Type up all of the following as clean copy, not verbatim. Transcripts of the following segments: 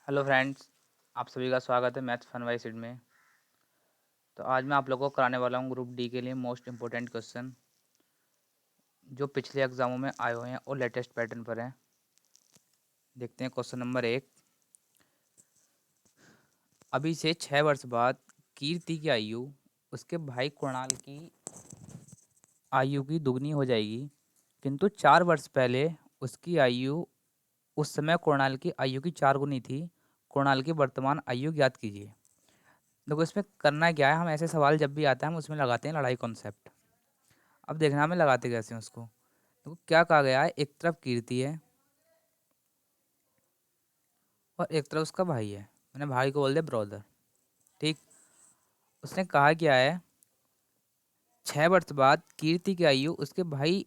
Hello friends, आप सभी का स्वागत है मैथ्स फन वाई सीट में। तो आज मैं आप लोगों को कराने वाला हूँ ग्रुप डी के लिए मोस्ट इम्पोर्टेंट क्वेश्चन जो पिछले एग्जामों में आए हुए हैं और लेटेस्ट पैटर्न पर हैं। देखते हैं क्वेश्चन नंबर 1। अभी से 6 वर्ष बाद कीर्ति की आयु उसके भाई कुणाल की आयु की दुगनी हो जाएगी, किंतु 4 वर्ष पहले उसकी आयु उस समय कुणाल की आयु की 4 गुनी थी। कुणाल की वर्तमान आयु ज्ञात कीजिए। देखो इसमें करना क्या है, हम ऐसे सवाल जब भी आता है हम उसमें लगाते हैं लड़ाई कॉन्सेप्ट। अब देखना हमें लगाते कैसे हैं उसको। तो क्या कहा गया है, एक तरफ कीर्ति है और एक तरफ उसका भाई है। मैंने भाई को बोल दिया ब्रदर। ठीक। उसने कहा क्या है, 6 वर्ष बाद कीर्ति की आयु उसके भाई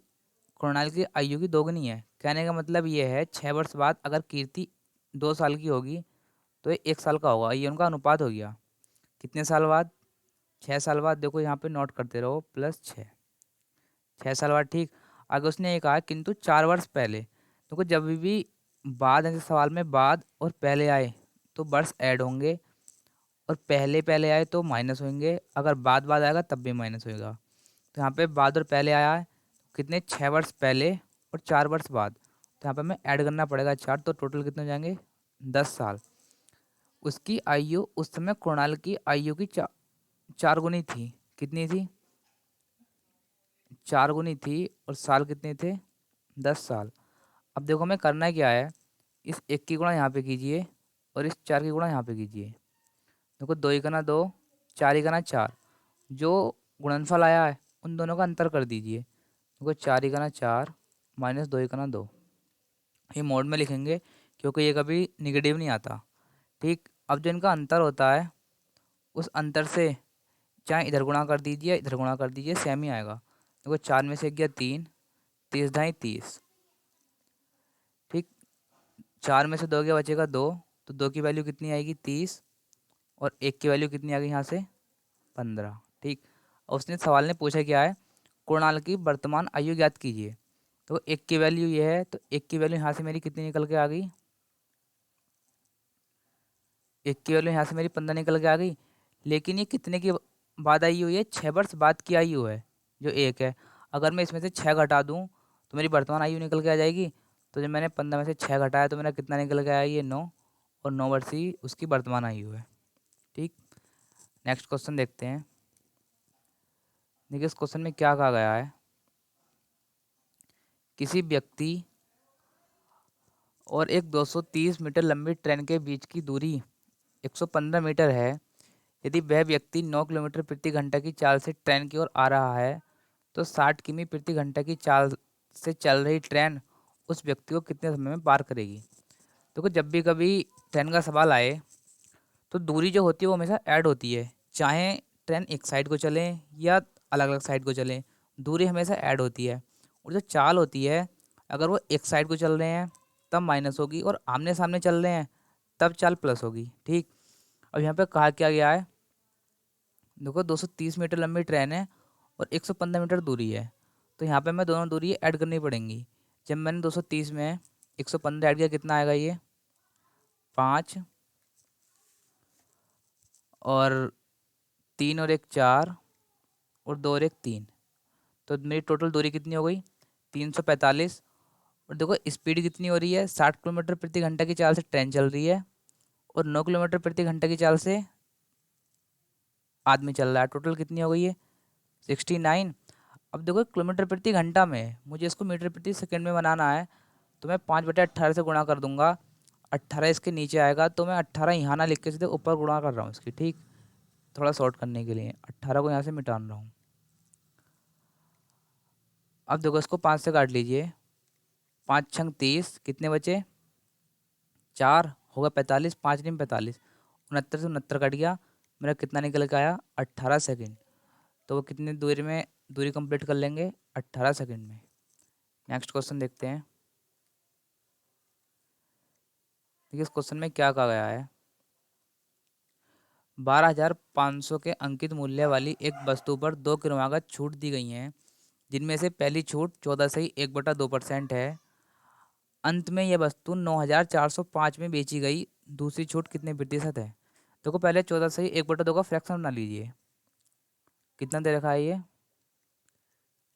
कुणाल की आयु की दोगुनी है। कहने का मतलब ये है 6 वर्ष बाद अगर कीर्ति 2 साल की होगी तो ये 1 साल का होगा। ये उनका अनुपात हो गया। कितने साल बाद? 6 साल बाद। देखो यहाँ पे नोट करते रहो, +6, 6 साल बाद। ठीक। आगे उसने ये कहा किंतु 4 वर्ष पहले। देखो जब भी बाद ऐसे सवाल में बाद और पहले आए तो वर्ष ऐड होंगे, और पहले पहले आए तो माइनस होंगे। अगर बाद बाद आएगा तब भी माइनस होएगा। तो यहाँ पे बाद और पहले आया है, कितने? 6 वर्ष पहले और 4 वर्ष बाद। तो यहाँ पे हमें ऐड करना पड़ेगा 4, तो टोटल कितने हो जाएंगे? 10 साल। उसकी आयु उस समय कुणाल की आयु की 4 गुनी थी। कितनी थी? 4 गुनी थी। और साल कितने थे? 10 साल। अब देखो हमें करना क्या है, इस 1 की गुणा यहाँ पे कीजिए और इस 4 की गुणा यहाँ पे कीजिए। देखो 2 1 2, 4 1 4। जो गुणनफल आया है उन दोनों का अंतर कर दीजिए। देखो 4 1 4 माइनस 2 1 2। ये मोड में लिखेंगे क्योंकि ये कभी निगेटिव नहीं आता। ठीक। अब जो इनका अंतर होता है उस अंतर से चाहे इधर गुणा कर दीजिए इधर गुणा कर दीजिए, सेम ही आएगा। देखो 4 में से गया 3, 30 ढाई 30। ठीक। 4 में से 2 गया, बचेगा 2। तो 2 की वैल्यू कितनी आएगी? 30। और 1 की वैल्यू कितनी आ गई यहाँ से? 15। ठीक। और उसने सवाल ने पूछा क्या है, कुणाल की वर्तमान आयु ज्ञात कीजिए। तो 1 की वैल्यू ये है, तो 1 की वैल्यू यहाँ से मेरी कितनी निकल के आ गई? 1 की वैल्यू यहाँ से मेरी 15 निकल के आ गई। लेकिन ये कितने की बाद आई हुई है? 6 वर्ष बाद की आयु है जो 1 है। अगर मैं इसमें से 6 घटा दूँ तो मेरी वर्तमान आयु निकल के आ जाएगी। तो जब मैंने 15 में से 6 घटाया तो मेरा कितना निकल के आया? ये 9। और 9 वर्ष ही उसकी वर्तमान आयु है। ठीक। नेक्स्ट क्वेश्चन देखते हैं। देखिए इस क्वेश्चन में क्या कहा गया है, किसी व्यक्ति और एक 230 मीटर लंबी ट्रेन के बीच की दूरी 115 मीटर है। यदि वह व्यक्ति 9 किलोमीटर प्रति घंटा की चाल से ट्रेन की ओर आ रहा है तो 60 किमी प्रति घंटा की चाल से चल रही ट्रेन उस व्यक्ति को कितने समय में पार करेगी। देखो जब भी कभी ट्रेन का सवाल आए तो दूरी जो होती है वो हमेशा ऐड होती है, चाहे ट्रेन एक साइड को चले या अलग अलग साइड को चले, दूरी हमेशा ऐड होती है। और जो चाल होती है, अगर वो एक साइड को चल रहे हैं तब माइनस होगी, और आमने सामने चल रहे हैं तब चाल प्लस होगी। ठीक। अब यहाँ पे कहा क्या गया है, देखो 230 मीटर लंबी ट्रेन है और 115 मीटर दूरी है। तो यहाँ पे मैं दोनों दूरी ऐड करनी पड़ेंगी। जब मैंने 230 में 115 ऐड किया, कितना आएगा? ये 5, और 3 और 1 4, और 2 और 1 3। तो मेरी टोटल दूरी कितनी हो गई? 345। और देखो स्पीड कितनी हो रही है, 60 किलोमीटर प्रति घंटा की चाल से ट्रेन चल रही है और 9 किलोमीटर प्रति घंटा की चाल से आदमी चल रहा है। टोटल कितनी हो गई है? 69। अब देखो किलोमीटर प्रति घंटा में मुझे इसको मीटर प्रति सेकंड में बनाना है, तो मैं 5/18 से गुणा कर दूंगा। 18 इसके नीचे आएगा तो मैं 18 यहाँ ना लिख के सीधे ऊपर गुणा कर रहा हूँ इसकी। ठीक। थोड़ा शॉर्ट करने के लिए 18 को यहाँ से मिटान रहा हूँ। अब देखो इसको 5 से काट लीजिए। 5 छंग 30, कितने बचे? 4 होगा 45, 5 नहीं 45। 69 से 69 कट गया, मेरा कितना निकल के आया? 18 सेकेंड। तो वो कितनी दूरी में दूरी कंप्लीट कर लेंगे? 18 सेकेंड में। नेक्स्ट क्वेश्चन देखते हैं। देखिए इस क्वेश्चन में क्या कहा गया है, 12,500 के अंकित मूल्य वाली एक वस्तु पर 2 क्रमागत छूट दी गई हैं, जिनमें से पहली छूट 14 से 1/2% है। अंत में यह वस्तु 9,405 में बेची गई दूसरी छूट कितने प्रतिशत है? देखो पहले 14 से ही 1/2 का फ्रैक्शन बना लीजिए। कितना दे रखा है ये?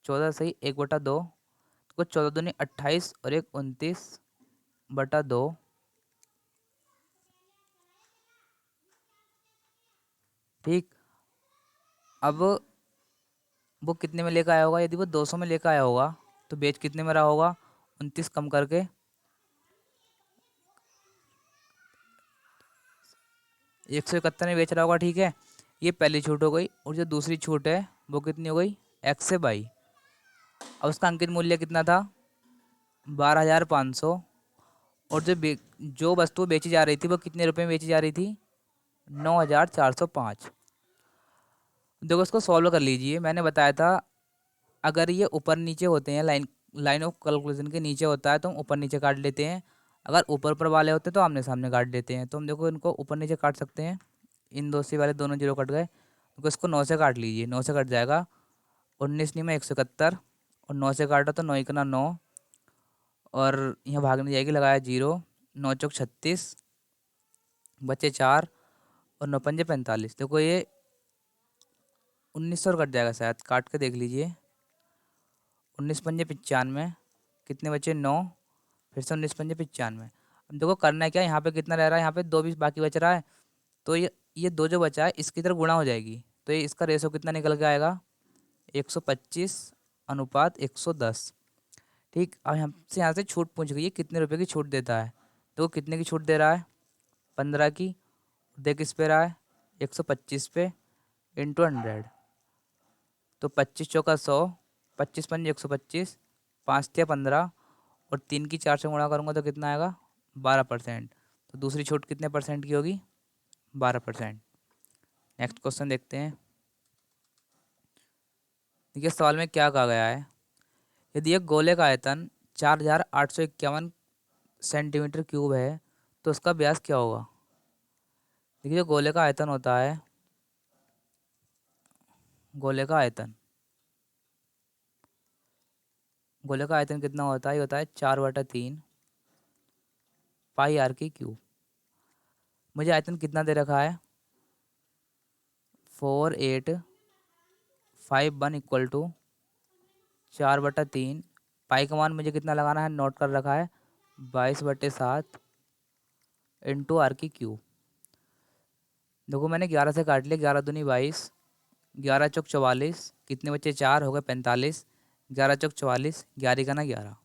14 से ही 1/2। तो 14 दूनी 28 और 1 29/2। ठीक। अब वो कितने में लेकर आया होगा? यदि वो 200 में लेकर आया होगा तो बेच कितने में रहा होगा? 29 कम करके 171 में बेच रहा होगा। ठीक है, ये पहली छूट हो गई। और जो दूसरी छूट है वो कितनी हो गई? x से बाई। अब उसका अंकित मूल्य कितना था? 12,500। और जो वस्तु बेची जा रही थी वो कितने रुपए में बेची जा रही थी? 9,405। देखो इसको सॉल्व कर लीजिए। मैंने बताया था अगर ये ऊपर नीचे होते हैं, लाइन ऑफ कैलकुलेशन के नीचे होता है तो हम ऊपर नीचे काट लेते हैं। अगर ऊपर ऊपर वाले होते हैं तो आमने सामने काट देते हैं। तो हम देखो इनको ऊपर नीचे काट सकते हैं। इन दो से वाले दोनों जीरो कट गए, तो इसको 9 से काट लीजिए। 9 से कट जाएगा 19 नहीं में 171। और 9 से काटा तो 9 इकना 9। और यहाँ भागने जाएगी, लगाया जीरो। 9 चौक 36, बचे 4। और 9 पंजे 45। देखो ये 1900 कट जाएगा शायद, काट के देख लीजिए। 19 पंजे 95, कितने बचे? 9। फिर से 19 पंजे 95। अब देखो करना है क्या, यहाँ पे कितना रह रहा है? यहाँ पे 2 बीस बाकी बच रहा है। तो ये दो जो बचा है इसकी तरफ गुणा हो जाएगी। तो ये इसका रेशो कितना निकल के आएगा? 125:110। ठीक। अब यहाँ से छूट पूछ गई है, कितने रुपए की छूट देता है? तो वो कितने की छूट दे रहा है? 15 की। देख किस पे रहा है? 125 पे, इंटू 100। तो 25 चौका 100, 25 पंजे 125, 5 थे 15। और 3 की 4 से गुणा करूँगा तो कितना आएगा? 12%। तो दूसरी छूट कितने परसेंट की होगी? 12%। नेक्स्ट क्वेश्चन देखते हैं। देखिए सवाल में क्या कहा गया है। यदि एक गोले का आयतन 4,851 सेंटीमीटर क्यूब है तो उसका व्यास क्या होगा? देखिए जो गोले का आयतन होता है, गोले का आयतन गोले का आयतन कितना होता है? ये होता है 4/3 पाई आर की क्यूब। मुझे आयतन कितना दे रखा है? 4851 इक्वल टू 4/3। पाई का मान मुझे कितना लगाना है? नोट कर रखा है, 22/7 इंटू आर की क्यूब। देखो मैंने 11 से काट लिया। 11 दूनी 22, 11 चौक 44, कितने बच्चे? 4 हो गए 45। 11 चौक 44, 11 का ना 11।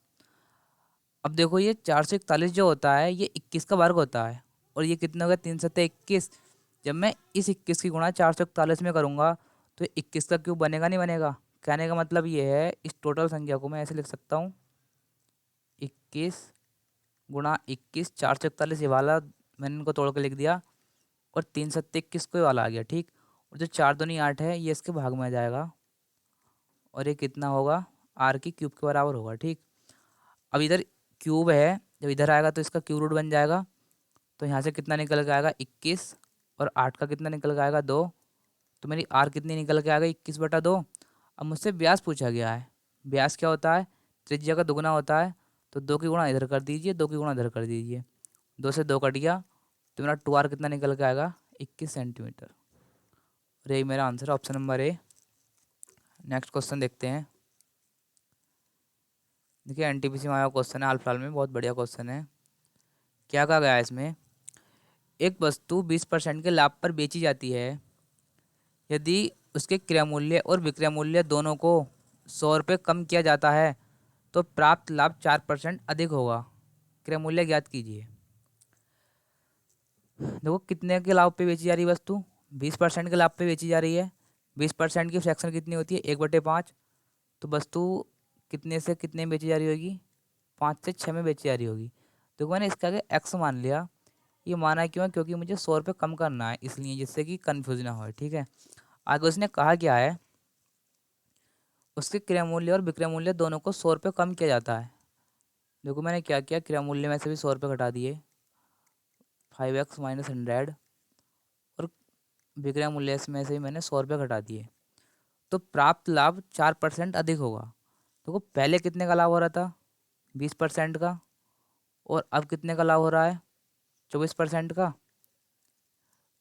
अब देखो ये 441 जो होता है ये 21 का वर्ग होता है। और ये कितना हो गया? 3 सत्ते 21। जब मैं इस 21 की गुणा 441 में करूँगा तो 21 का क्यूब बनेगा नहीं बनेगा? कहने का मतलब ये है, इस टोटल संख्या को मैं ऐसे लिख सकता हूँ, 21 × 21, 441 ये वाला मैंने इनको तोड़ के लिख दिया। और 3 सत्ते 21 को ये वाला आ गया। ठीक। और जो 4 दूनी 8 है ये इसके भाग में आ जाएगा। और ये कितना होगा? आर की क्यूब के बराबर होगा। ठीक। अब इधर क्यूब है, जब इधर आएगा तो इसका क्यूब रूट बन जाएगा। तो यहाँ से कितना निकल के आएगा? 21। और 8 का कितना निकल के आएगा? 2। तो मेरी आर कितनी निकल के आएगा? 21/2। अब मुझसे व्यास पूछा गया है। व्यास क्या होता है? त्रिज्या का दुगुना होता है। तो 2 की गुणा इधर कर दीजिए, 2 की गुणा इधर कर दीजिए। 2 से 2 कट गया। तो मेरा 2r कितना निकल के आएगा? 21 सेंटीमीटर। और यही मेरा आंसर है, option number A. Next question देखते हैं। देखिए एनटीपीसी में आया क्वेश्चन है, हाल फिलहाल में बहुत बढ़िया क्वेश्चन है। क्या कहा गया है इसमें? एक वस्तु 20% के लाभ पर बेची जाती है। यदि उसके क्रय मूल्य और विक्रय मूल्य दोनों को 100 रुपये कम किया जाता है तो प्राप्त लाभ 4% अधिक होगा। क्रय मूल्य ज्ञात कीजिए। देखो कितने के लाभ पे बेची जा रही है वस्तु? 20% के लाभ पे बेची जा रही है। 20% की फ्रैक्शन कितनी होती है? 1/5। तो वस्तु कितने से कितने में बेची जा रही होगी? 5 से 6 में बेची जा रही होगी। देखो मैंने इसका आगे एक्स मान लिया। ये माना क्यों है? क्योंकि मुझे 100 रुपये कम करना है, इसलिए, जिससे कि कन्फ्यूज ना हो। ठीक है। आगे उसने कहा क्या है? उसके क्रय मूल्य और विक्रय मूल्य दोनों को 100 रुपये कम किया जाता है। देखो मैंने क्या किया, क्रय मूल्य में से भी 100 रुपये घटा दिए, 5x - 100। और विक्रय मूल्य में से भी मैंने 100 रुपये घटा दिए। तो प्राप्त लाभ 4% अधिक होगा। देखो पहले कितने का लाभ हो रहा था? 20% का। और अब कितने का लाभ हो रहा है? 24% का।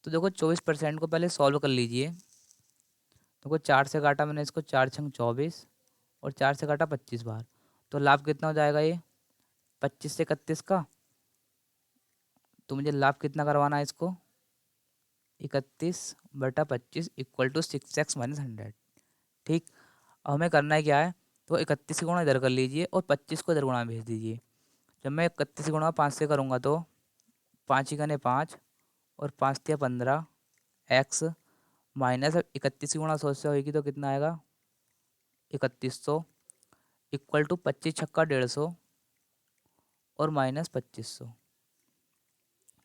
तो देखो 24% को पहले सॉल्व कर लीजिए। देखो 4 से काटा मैंने इसको, 4×6 = 24 और 4 से काटा 25 बार। तो लाभ कितना हो जाएगा ये 25 से 31 का। तो मुझे लाभ कितना करवाना है इसको 31/25 = 6x-100। ठीक। अब हमें करना है क्या है, तो 31 की गुणा इधर कर लीजिए और 25 को इधर गुणा में भेज दीजिए। जब मैं 31 की गुणा 5 से करूँगा तो 5×5 और 5×15 x माइनस 31 की गुणा 100 से होगी तो कितना आएगा 3100 = 25×6 = 150 और माइनस 2500।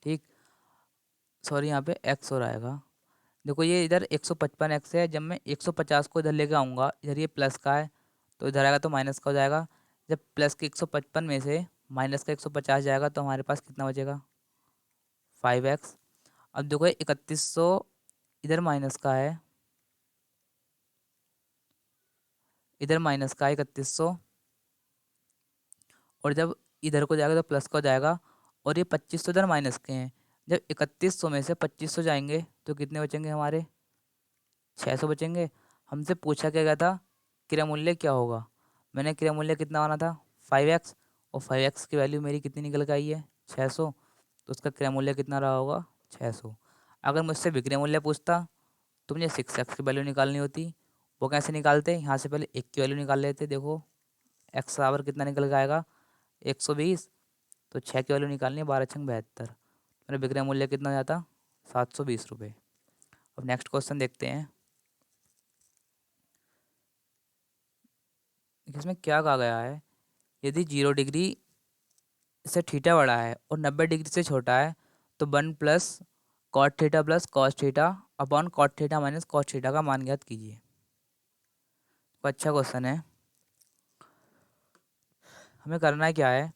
ठीक। सॉरी यहाँ पे x और आएगा। देखो ये इधर 155x है, जब मैं 150 को इधर लेके आऊँगा, इधर ये प्लस का है तो इधर आएगा तो माइनस का हो जाएगा। जब प्लस के 155 में से माइनस का 150 जाएगा तो हमारे पास कितना बचेगा 5x। अब देखो 3100 इधर माइनस का है, इधर माइनस का है 3100, और जब इधर को जाएगा तो प्लस का हो जाएगा। और ये 2500 इधर माइनस के हैं। जब 3100 में से 2500 जाएंगे तो कितने बचेंगे हमारे 600 बचेंगे। हमसे पूछा क्या गया था क्रय मूल्य क्या होगा। मैंने क्रय मूल्य कितना माना था 5x, और 5x की वैल्यू मेरी कितनी निकल के आई है 600। तो उसका क्रय मूल्य कितना रहा होगा 600। अगर मुझसे विक्रय मूल्य पूछता तो मुझे 6x की वैल्यू निकालनी होती। वो कैसे निकालते, यहाँ से पहले एक की वैल्यू निकाल लेते। देखो x बराबर कितना निकल के आएगा 120। तो 6 की वैल्यू निकालनी है, 12×6 = 72। मेरा विक्रय मूल्य कितना हो जाता 720 रुपये। अब नेक्स्ट क्वेश्चन देखते हैं। इसमें क्या कहा गया है, यदि 0 डिग्री से थीटा बड़ा है और 90 डिग्री से छोटा है तो 1 + cot θ + cos θ upon cot θ minus cos θ का मान ज्ञात कीजिए। तो अच्छा क्वेश्चन है। हमें करना क्या है,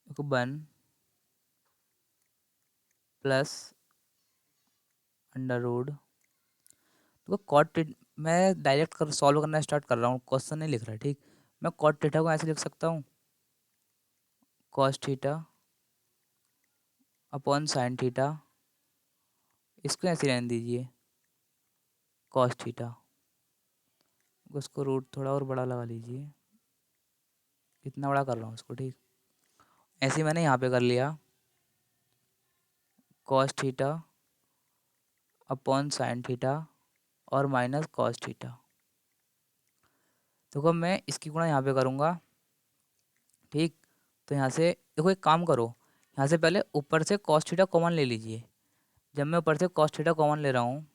देखो 1 + तो कॉट, मैं डायरेक्ट कर सॉल्व करना स्टार्ट कर रहा हूँ, क्वेश्चन नहीं लिख रहा। ठीक। मैं कॉट थीटा को ऐसे लिख सकता हूँ cos theta upon sine theta, इसको ऐसे रहने दीजिए कॉस थीटा। उसको रूट थोड़ा और बड़ा लगा लीजिए, कितना बड़ा कर रहा हूँ उसको। ठीक। ऐसे ही मैंने यहाँ पे कर लिया cos theta upon sine theta और माइनस कॉस थीटा। देखो मैं इसकी गुणा यहाँ पे करूँगा। ठीक। तो यहाँ से देखो एक काम करो, यहाँ से पहले ऊपर से कॉस थीटा कॉमन ले लीजिए। जब मैं ऊपर से कॉस थीटा कॉमन ले रहा हूँ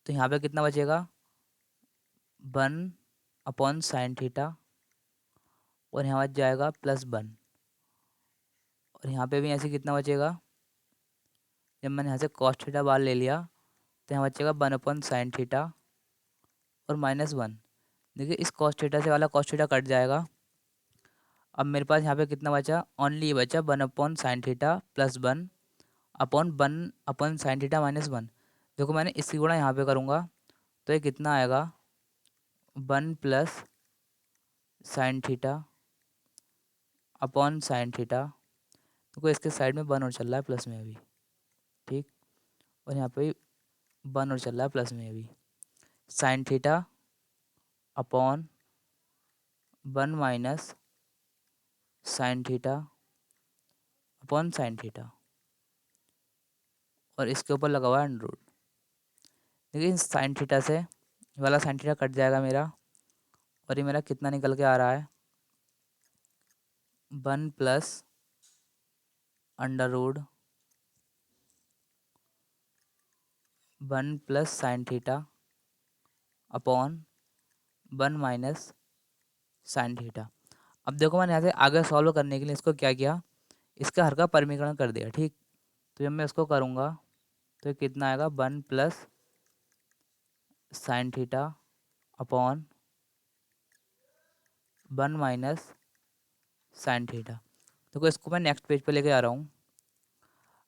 तो यहाँ पे कितना बचेगा 1/साइन थीटा, और यहाँ बच जाएगा +1। और यहाँ पे भी ऐसे कितना बचेगा, जब मैंने यहाँ से कॉस थीटा बाहर ले लिया तो यहाँ बचेगा 1/साइन थीटा और -1। देखिए इस कॉस थीटा से वाला कॉस थीटा कट जाएगा। अब मेरे पास यहाँ पे कितना बचा, ओनली ये बचा 1/साइन थीटा +1 अपॉन 1/साइन थीटा -1। देखो मैंने इसकी गुणा यहाँ पे करूँगा तो ये कितना आएगा 1 + sine theta upon sine theta. देखो इसके साइड में 1 और चल रहा है प्लस में अभी। ठीक। और यहाँ पे 1 और चल रहा है प्लस में अभी। Sine theta upon 1 - sine theta upon sine theta, और इसके ऊपर लगा हुआ है √ देखिए साइन थीटा से वाला साइन थीटा कट जाएगा मेरा, और ये मेरा कितना निकल के आ रहा है 1 + √ 1 + sine theta upon 1 - sine theta. अब देखो मैंने यहाँ से आगे सॉल्व करने के लिए इसको क्या किया, इसका हर का परिमीकरण कर दिया। ठीक। तो जब मैं इसको करूँगा तो ये कितना आएगा 1 + sine theta upon 1 - sine theta. देखो इसको मैं नेक्स्ट पेज पे लेके आ रहा हूँ।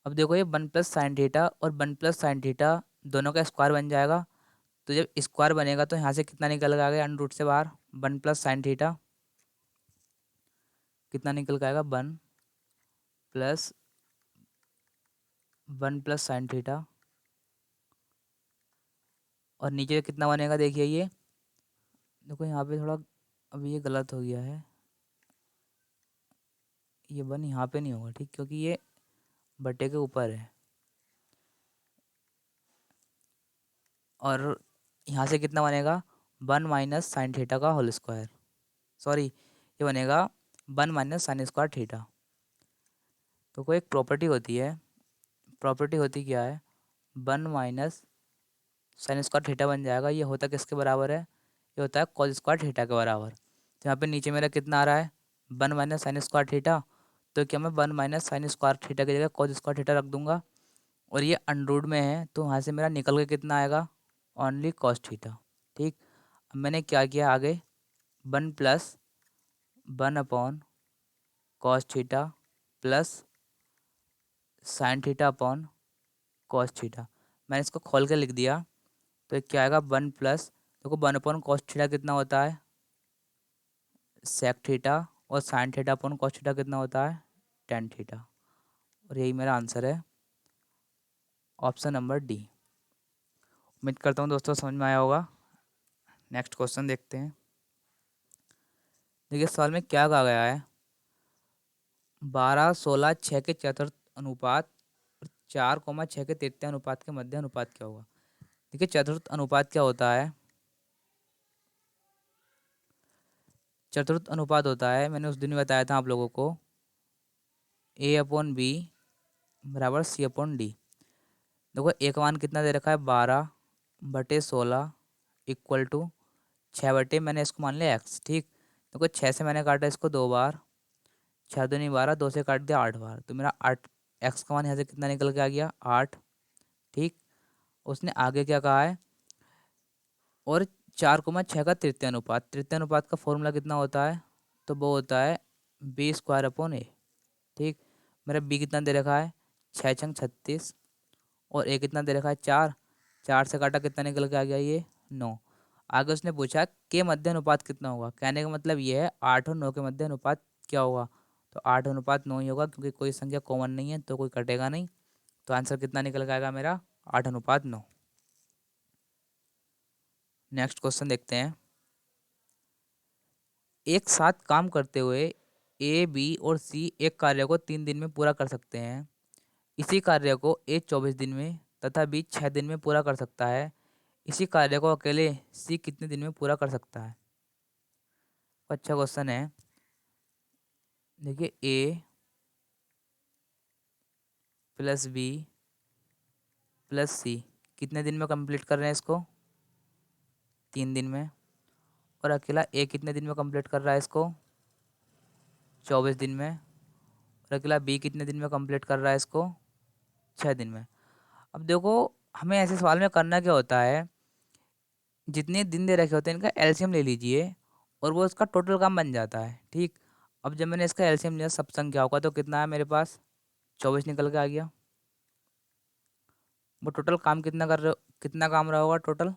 अब देखो ये 1 + साइन थीटा और 1 + साइन थीटा दोनों का स्क्वायर बन जाएगा। तो जब स्क्वायर बनेगा तो यहाँ से कितना निकल के आ गया √ से बाहर 1 + sin θ कितना निकल के आएगा, 1 + 1 + sin θ। और नीचे कितना बनेगा देखिए, ये देखो यहाँ पे थोड़ा अभी ये गलत हो गया है, ये 1 यहाँ पे नहीं होगा ठीक, क्योंकि ये बटे के ऊपर है। और यहाँ से कितना बनेगा, 1 - sin θ का होल स्क्वायर, सॉरी ये बनेगा 1 - sin² θ। तो कोई एक प्रॉपर्टी होती है, प्रॉपर्टी होती क्या है, 1 - sin² θ बन जाएगा। ये होता किसके बराबर है, ये होता है cos² θ के बराबर। तो यहाँ पे नीचे मेरा कितना आ रहा है, 1 - sin²θ। तो क्या मैं 1 - sin² θ की जगह cos² θ रख दूंगा, और ये अंडरूट में है तो वहाँ से मेरा निकल के कितना आएगा, ओनली cos θ। ठीक, अब मैंने क्या किया आगे, 1 + 1/cos θ प्लस sin θ/cos θ। मैंने इसको खोल के लिख दिया, तो क्या आएगा, 1 + देखो 1/cos θ कितना होता है, sec θ, और sin θ/cos θ कितना होता है, tan θ। और यही मेरा आंसर है, ऑप्शन नंबर डी। उम्मीद करता हूँ दोस्तों समझ में आया होगा। नेक्स्ट क्वेश्चन देखते हैं। देखिए सवाल में क्या कहा गया है, 12, 16, 6 के चतुर्थ अनुपात और 4, 6 के तृतीय अनुपात के मध्य अनुपात क्या होगा। देखिए चतुर्थ अनुपात क्या होता है, चतुर्थ अनुपात होता है, मैंने उस दिन बताया था आप लोगों को, A/B बराबर C/D। देखो एक मान कितना दे रखा है, 12/16 इक्वल टू 6 मैंने इसको मान लिया x। ठीक, देखो 6 से मैंने काटा इसको 2 बार, 6 दूनी 12, 2 से काट दिया 8 बार, तो मेरा 8 x का मान यहाँ से कितना निकल के आ गया, 8। ठीक, उसने आगे क्या कहा है, और 4, 6 का तृतीय अनुपात, तृतीय अनुपात का फॉर्मूला कितना होता है, तो वो होता है B² / A। ठीक, मेरा b कितना दे रखा है, 6×36, और a कितना दे रखा है, 4। 4 से काटा कितना निकल के आ गया, ये 9। आगे उसने पूछा के मध्य अनुपात कितना होगा, कहने का मतलब ये है 8 और 9 के मध्य अनुपात क्या होगा, तो 8:9 ही होगा, क्योंकि कोई संख्या कॉमन नहीं है तो कोई कटेगा नहीं। तो आंसर कितना निकल के आएगा मेरा, 8:9। नेक्स्ट क्वेश्चन देखते हैं। एक साथ काम करते हुए ए, बी और सी एक कार्य को 3 दिन में पूरा कर सकते हैं। इसी कार्य को ए 24 दिन में तथा बी 6 दिन में पूरा कर सकता है। इसी कार्य को अकेले सी कितने दिन में पूरा कर सकता है। अच्छा क्वेश्चन है। देखिए ए प्लस बी प्लस सी कितने दिन में कंप्लीट कर रहे हैं इसको, 3 दिन में। और अकेला ए कितने दिन में कंप्लीट कर रहा है इसको, 24 दिन में। और अकेला बी कितने दिन में कंप्लीट कर रहा है इसको, 6 दिन में। अब देखो हमें ऐसे सवाल में करना क्या होता है, जितने दिन दे रखे होते हैं इनका एलसीएम ले लीजिए और वो इसका टोटल काम बन जाता है। ठीक, अब जब मैंने इसका एलसीएम लिया सब संख्या होगा तो कितना है मेरे पास, 24 निकल के आ गया। वो टोटल काम कितना कर रहे हो, कितना काम रहा होगा, टोटल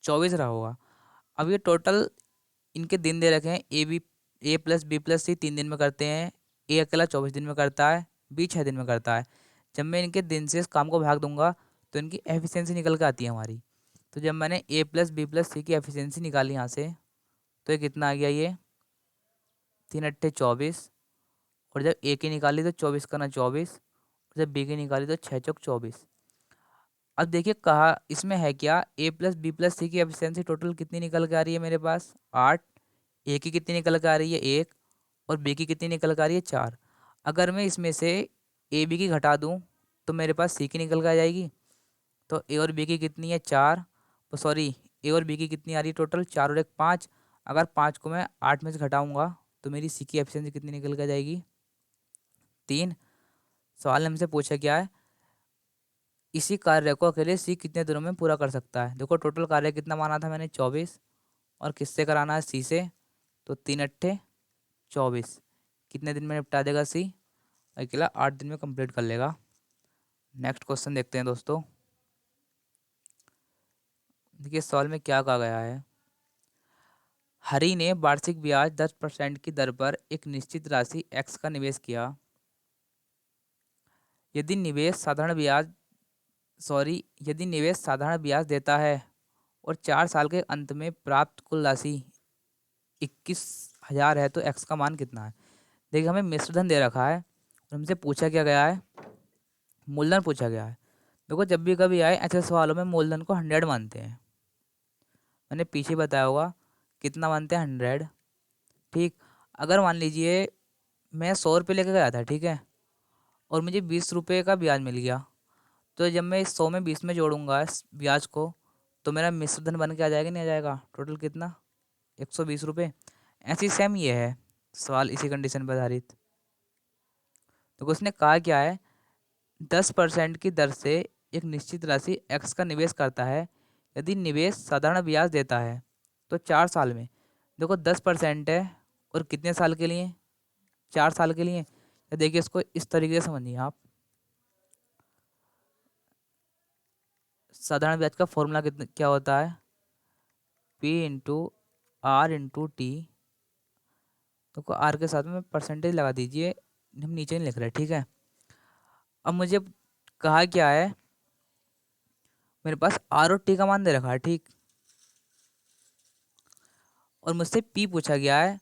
24 रहा होगा। अब ये टोटल इनके दिन दे रखे हैं, ए प्लस बी प्लस सी 3 दिन में करते हैं, ए अकेला 24 दिन में करता है, बी 6 दिन में करता है। जब मैं इनके दिन से इस काम को भाग दूंगा तो इनकी एफिशिएंसी निकल के आती है हमारी। तो जब मैंने ए प्लस बी प्लस सी की एफिशिएंसी निकाली यहाँ से, तो ये कितना आ गया, ये 3×8 = 24। और जब ए की निकाली तो 24×9 = 24, और जब बी की निकाली तो 6×4 = 24। अब देखिए कहा इसमें है क्या, ए प्लस बी प्लस सी की एफिशिएंसी टोटल कितनी निकल के आ रही है मेरे पास, 8। ए की कितनी निकल के आ रही है, 1। और बी की कितनी निकल के आ रही है, 4। अगर मैं इसमें से ए बी की घटा दूं तो मेरे पास सी की निकल के आ जाएगी। तो ए और बी की कितनी है, 4। सॉरी, ए और बी की कितनी आ रही है टोटल, 4 और 1 5। अगर 5 को मैं 8 में से घटाऊंगा तो मेरी सी की एफिशिएंसी कितनी निकल के आ जाएगी, 3। सवाल ने हमसे पूछा क्या है, इसी कार्य को अकेले सी कितने दिनों में पूरा कर सकता है। देखो टोटल कार्य कितना माना था मैंने, 24। और किससे कराना है, सी से। तो 3×8 = 24 कितने दिन में निपटा देगा सी, अकेला 8 दिन में कंप्लीट कर लेगा। नेक्स्ट क्वेश्चन देखते हैं दोस्तों। देखिए सवाल में क्या कहा गया है, हरी ने वार्षिक ब्याज 10% की दर पर एक निश्चित राशि एक्स का निवेश किया। यदि निवेश साधारण ब्याज यदि निवेश साधारण ब्याज देता है और 4 साल के अंत में प्राप्त कुल राशि 21,000 है तो एक्स का मान कितना है। देखिए हमें मिश्रधन दे रखा है और हमसे पूछा क्या गया है, मूलधन पूछा गया है। देखो जब भी कभी आए ऐसे सवालों में मूलधन को 100 मानते हैं। मैंने पीछे बताया होगा कितना मानते हैं, 100। ठीक, अगर मान लीजिए मैं 100 रुपये लेके गया था, ठीक है, और मुझे 20 रुपये का ब्याज मिल गया, तो जब मैं इस 100 में 20 में जोड़ूंगा इस ब्याज को, तो मेरा मिश्रधन बन के आ जाएगा, नहीं आ जाएगा, टोटल कितना, 120 रुपये। ऐसी सेम ये है सवाल इसी कंडीशन पर आधारित। तो उसने कहा क्या है, 10% की दर से एक निश्चित राशि एक्स का निवेश करता है। यदि निवेश साधारण ब्याज देता है तो 4 साल में, देखो 10% है और कितने साल के लिए, 4 साल के लिए। तो देखिए इसको इस तरीके से समझिए आप, साधारण ब्याज का फॉर्मूला कितना क्या होता है, P/R/T। तो आर के साथ में परसेंटेज लगा दीजिए, हम नीचे नहीं लिख रहे, ठीक है। अब मुझे कहा क्या है, मेरे पास आर और टी का मान दे रखा है, ठीक, और मुझसे पी पूछा गया है।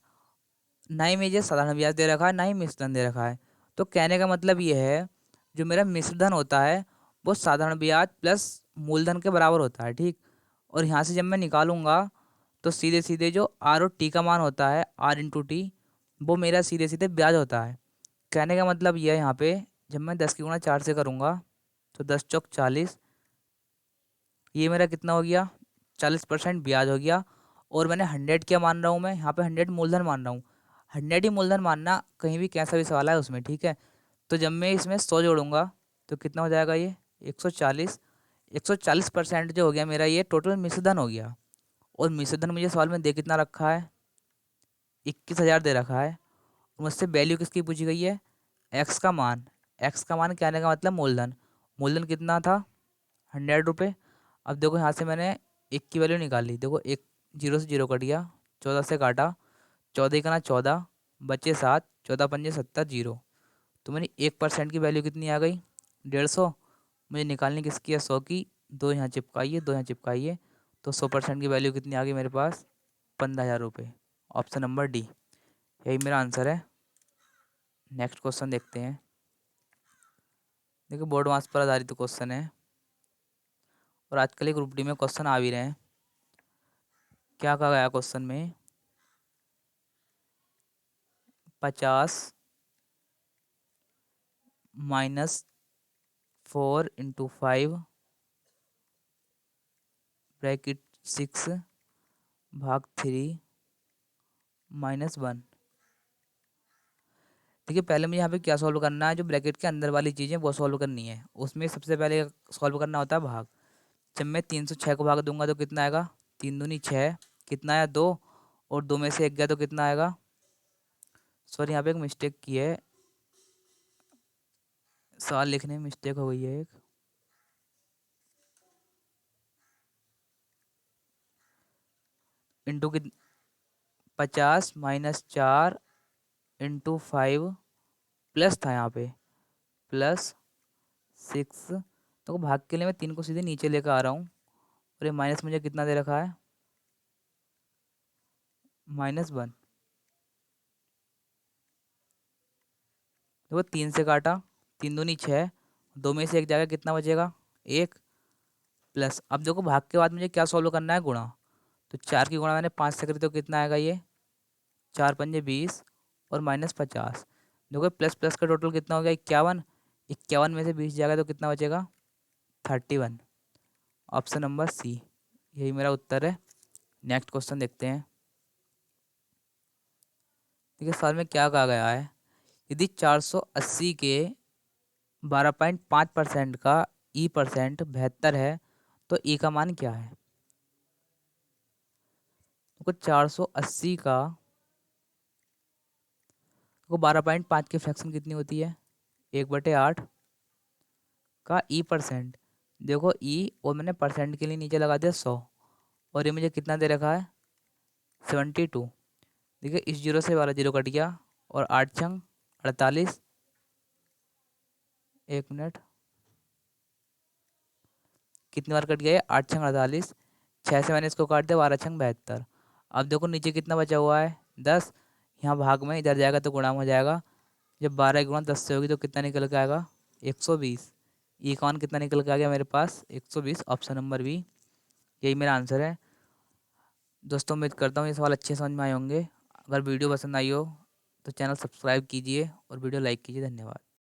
ना ही मुझे साधारण ब्याज दे रखा है, ना ही मिश्रधन दे रखा है। तो कहने का मतलब ये है, जो मेरा मिश्रधन होता है वो साधारण ब्याज प्लस मूलधन के बराबर होता है, ठीक। और यहाँ से जब मैं निकालूंगा तो सीधे सीधे जो आर और टी का मान होता है, R/T, वो मेरा सीधे सीधे ब्याज होता है। कहने का मतलब ये है, यहाँ पे जब मैं 10 की गुणा 4 से करूँगा तो 10 चौक 40, ये मेरा कितना हो गया, 40% ब्याज हो गया। और मैंने 100 क्या मान रहा हूँ, मैं यहाँ पे 100 मूलधन मान रहा हूँ। 100 ही मूलधन मानना कहीं भी कैसा भी सवाल है उसमें, ठीक है। तो जब मैं इसमें 100 जोड़ूंगा तो कितना हो जाएगा ये, 140। 140% जो हो गया मेरा, ये टोटल मिश्रधन हो गया। और मिश्रधन मुझे सवाल में दे कितना रखा है, 21,000 दे रखा है। मुझसे वैल्यू किसकी पूछी गई है, एक्स का मान। एक्स का मान कहने का मतलब मूलधन। मूलधन कितना था, 100 रुपये। अब देखो यहाँ से मैंने एक की वैल्यू निकाली, देखो एक, जीरो से जीरो कट गया, 14 से काटा, 14 का ना 14, बचे 7, 14×5 70, जीरो। तो मेरी 1% की वैल्यू कितनी आ गई, 150। मुझे निकालनी किसकी है, 100 की। दो यहाँ चिपकाइए, दो यहाँ चिपकाइए, तो 100% की वैल्यू कितनी आ गई मेरे पास, 15,000 रुपये। ऑप्शन नंबर डी, यही मेरा आंसर है। नेक्स्ट क्वेश्चन देखते हैं। देखिए बोर्ड मार्क्स पर आधारित क्वेश्चन है और आजकल एक ग्रुप डी में क्वेश्चन आ भी रहे हैं। क्या कहा गया क्वेश्चन में, 50 -4 × 5 ब्रैकेट 6/3 -1। देखिए पहले मुझे यहाँ पे क्या सॉल्व करना है, जो ब्रैकेट के अंदर वाली चीज़ें वो सॉल्व करनी है। उसमें सबसे पहले सॉल्व करना होता है भाग। जब मैं 306 को भाग दूंगा तो कितना आएगा, 3×2 = 6, कितना आया, 2, और 2 में से 1 गया तो कितना आएगा, सॉरी यहाँ पे एक मिस्टेक की है, सवाल लिखने में मिस्टेक हो गई है एक। इंटू की 50 -4 × 5 प्लस था यहाँ पे, +6। तो भाग के लिए मैं 3 को सीधे नीचे लेकर आ रहा हूँ और ये माइनस मुझे कितना दे रखा है, -1। देखो 3 से काटा, 3×2 = 6, 2 में से 1 जाएगा, कितना बचेगा, 1, प्लस। अब देखो भाग के बाद मुझे क्या सॉल्व करना है, गुणा। तो 4 की गुणा मैंने 5 से करी तो कितना आएगा ये, 4×5 = 20 और -50। देखो प्लस प्लस का टोटल कितना हो गया, 51। 51 में से 20 जाएगा तो कितना बचेगा, 31। ऑप्शन नंबर सी, यही मेरा उत्तर है। नेक्स्ट क्वेश्चन देखते हैं। देखिए सवाल में क्या कहा गया है, यदि 480 के 12.5% का ई% 72 है तो ई का मान क्या है। तो 480 का, तो 12.5 की फ्रैक्शन कितनी होती है, 1/8 का ई%। देखो ई और मैंने परसेंट के लिए नीचे लगा दिया 100, और ये मुझे कितना दे रखा है, 72। देखिए इस जीरो से वाला जीरो कट गया, और 8 छंग 48। 1 मिनट, कितनी बार कट गया है? 8 छंग 48। 6 से मैंने इसको काट दिया, 12 छंग 72। अब देखो नीचे कितना बचा हुआ है? 10। यहाँ भाग में इधर जाएगा तो गुणा में हो जाएगा। जब 12 गुणा 10 से होगी तो कितना निकल के आएगा? 120। ई कॉन कितना निकल के आ गया मेरे पास? 120, ऑप्शन नंबर बी। यही मेरा आंसर है। दोस्तों उम्मीद करता हूँ ये सवाल अच्छे समझ में आए होंगे। अगर वीडियो पसंद आई हो तो चैनल सब्सक्राइब कीजिए और वीडियो लाइक कीजिए। धन्यवाद।